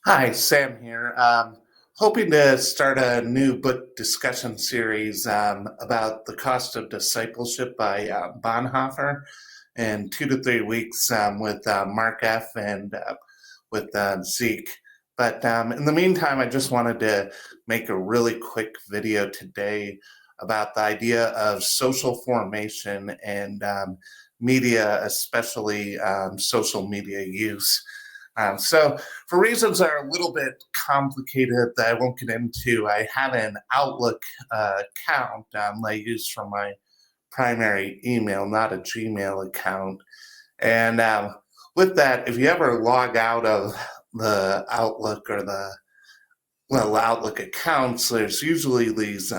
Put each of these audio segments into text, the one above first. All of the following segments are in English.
Hi, Sam here. Hoping to start a new book discussion series about The Cost of Discipleship by Bonhoeffer in 2 to 3 weeks with Mark F. and with Zeke. But in the meantime, I just wanted to make a really quick video today about the idea of social formation and media, especially social media use. So, for reasons that are a little bit complicated that I won't get into, I have an Outlook account that I use for my primary email, not a Gmail account. And with that, if you ever log out of the Outlook or Outlook accounts, there's usually these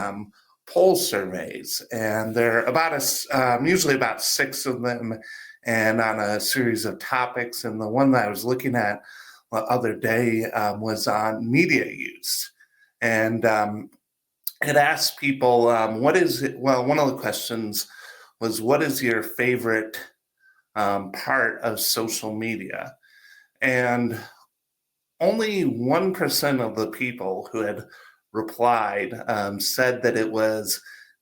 poll surveys, and there are usually about six of them, and on a series of topics. And the one that I was looking at the other day was on media use, and it asked people, "What is it?" Well, one of the questions was, "What is your favorite part of social media?" And only 1% of the people who had replied said that it was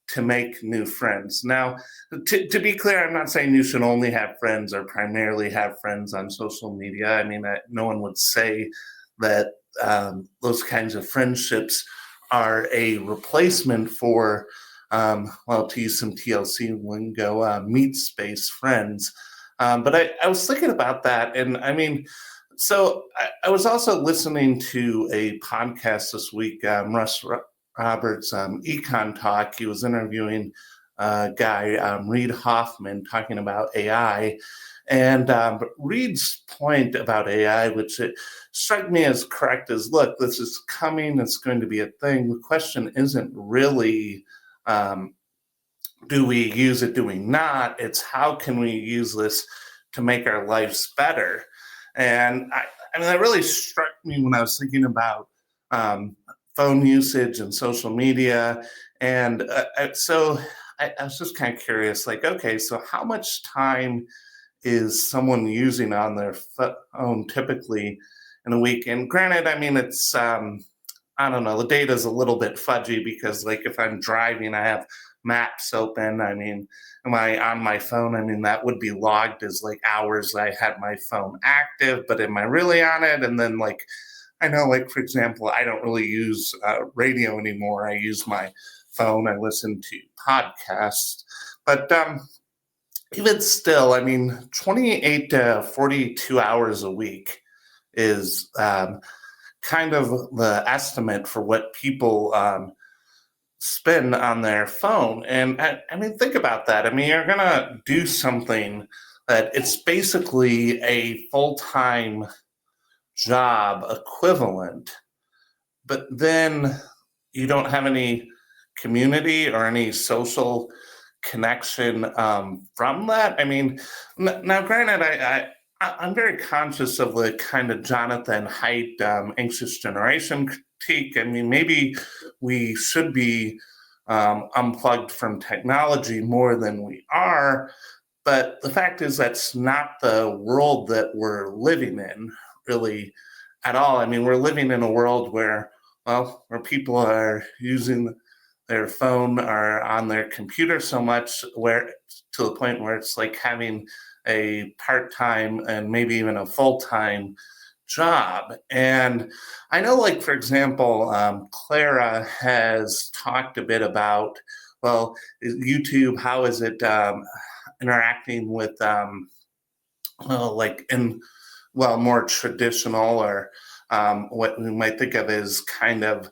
to make new friends. Now, to be clear, I'm not saying you should only have friends or primarily have friends on social media. I mean, no one would say that those kinds of friendships are a replacement for, to use some TLC lingo, meat space friends. But I was thinking about that, and I mean, I was also listening to a podcast this week, Roberts' Econ Talk. He was interviewing a guy, Reid Hoffman, talking about AI. And Reid's point about AI, which it struck me as correct, is look, this is coming, it's going to be a thing. The question isn't really, um, do we use it, do we not? It's how can we use this to make our lives better? And I mean, that really struck me when I was thinking about um, phone usage and social media. And I was just kind of curious, like, okay, so how much time is someone using on their phone typically in a week? And granted, I mean, I don't know, the data is a little bit fudgy because, like, if I'm driving, I have maps open. I mean, am I on my phone? I mean, that would be logged as like hours I had my phone active, but am I really on it? And then, like, I know, like, for example, I don't really use radio anymore. I use my phone, I listen to podcasts. But even still, I mean, 28 to 42 hours a week is kind of the estimate for what people spend on their phone. And I mean, think about that. I mean, you're going to do something that it's basically a full time job equivalent, but then you don't have any community or any social connection from that. I mean, now granted, I'm very conscious of the kind of Jonathan Haidt anxious generation critique. I mean, maybe we should be unplugged from technology more than we are, but the fact is that's not the world that we're living in, really, at all. I mean, we're living in a world where people are using their phone or on their computer so much where to the point where it's like having a part-time and maybe even a full-time job. And I know, like, for example, Clara has talked a bit about, well, YouTube, how is it interacting with like in more traditional or what we might think of as kind of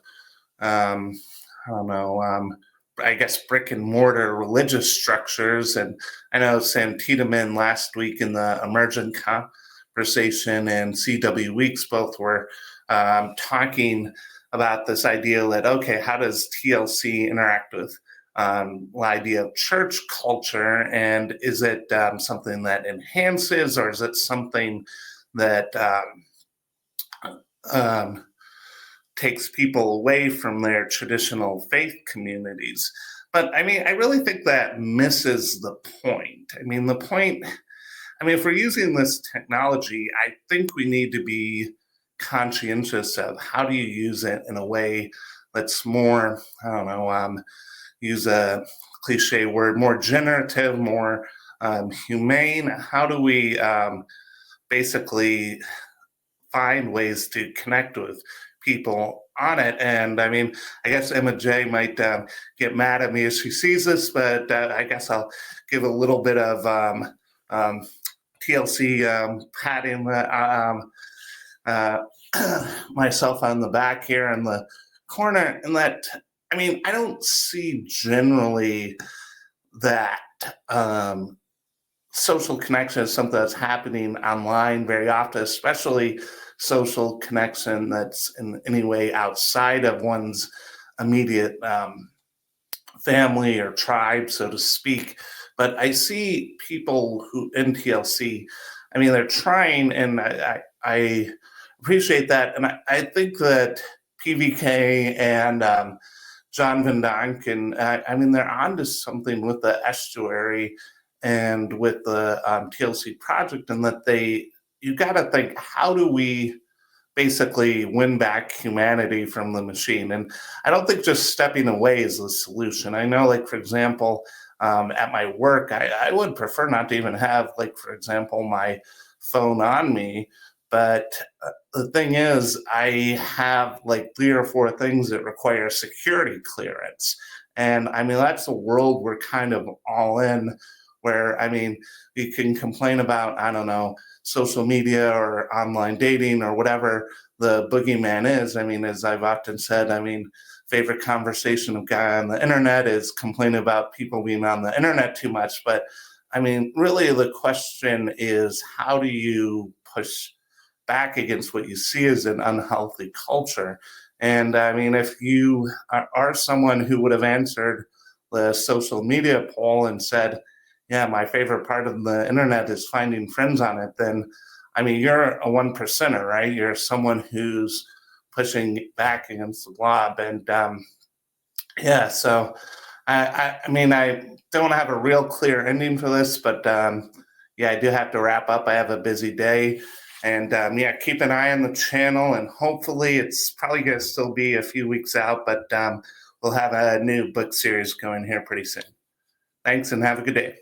um, I don't know, I guess brick and mortar religious structures. And I know Sam Tiedemann last week in the Emergent Conversation and CW Weeks both were talking about this idea that, okay, how does TLC interact with the idea of church culture? And is it something that enhances, or is it something that um, takes people away from their traditional faith communities? But I mean, I really think that misses the point. I mean, if we're using this technology, I think we need to be conscientious of how do you use it in a way that's more, I don't know, use a cliche word, more generative, more humane. How do we basically find ways to connect with people on it? And I mean, I guess Emma J might get mad at me as she sees this, but I guess I'll give a little bit of um, TLC patting uh, myself on the back here in the corner. And that, I mean, I don't see generally that social connection is something that's happening online very often, especially social connection that's in any way outside of one's immediate family or tribe, so to speak. But I see people who in TLC, I mean, they're trying, and I appreciate that. And I think that PVK and John Van Donk, and I mean, they're onto something with the estuary and with the TLC project, and that you got to think, how do we basically win back humanity from the machine? And I don't think just stepping away is the solution. I know, like, for example, at my work, I would prefer not to even have, like, for example, my phone on me. But the thing is, I have like 3 or 4 things that require security clearance. And I mean, that's a world we're kind of all in, where, I mean, you can complain about, I don't know, social media or online dating or whatever the boogeyman is. I mean, as I've often said, I mean, favorite conversation of guy on the internet is complaining about people being on the internet too much. But I mean, really, the question is, how do you push back against what you see as an unhealthy culture? And I mean, if you are someone who would have answered the social media poll and said, yeah, my favorite part of the internet is finding friends on it, then I mean, you're a one percenter, right? You're someone who's pushing back against the blob. And yeah, so I mean, I don't have a real clear ending for this, but yeah, I do have to wrap up. I have a busy day. And yeah, keep an eye on the channel, and hopefully it's probably going to still be a few weeks out, but we'll have a new book series going here pretty soon. Thanks, and have a good day.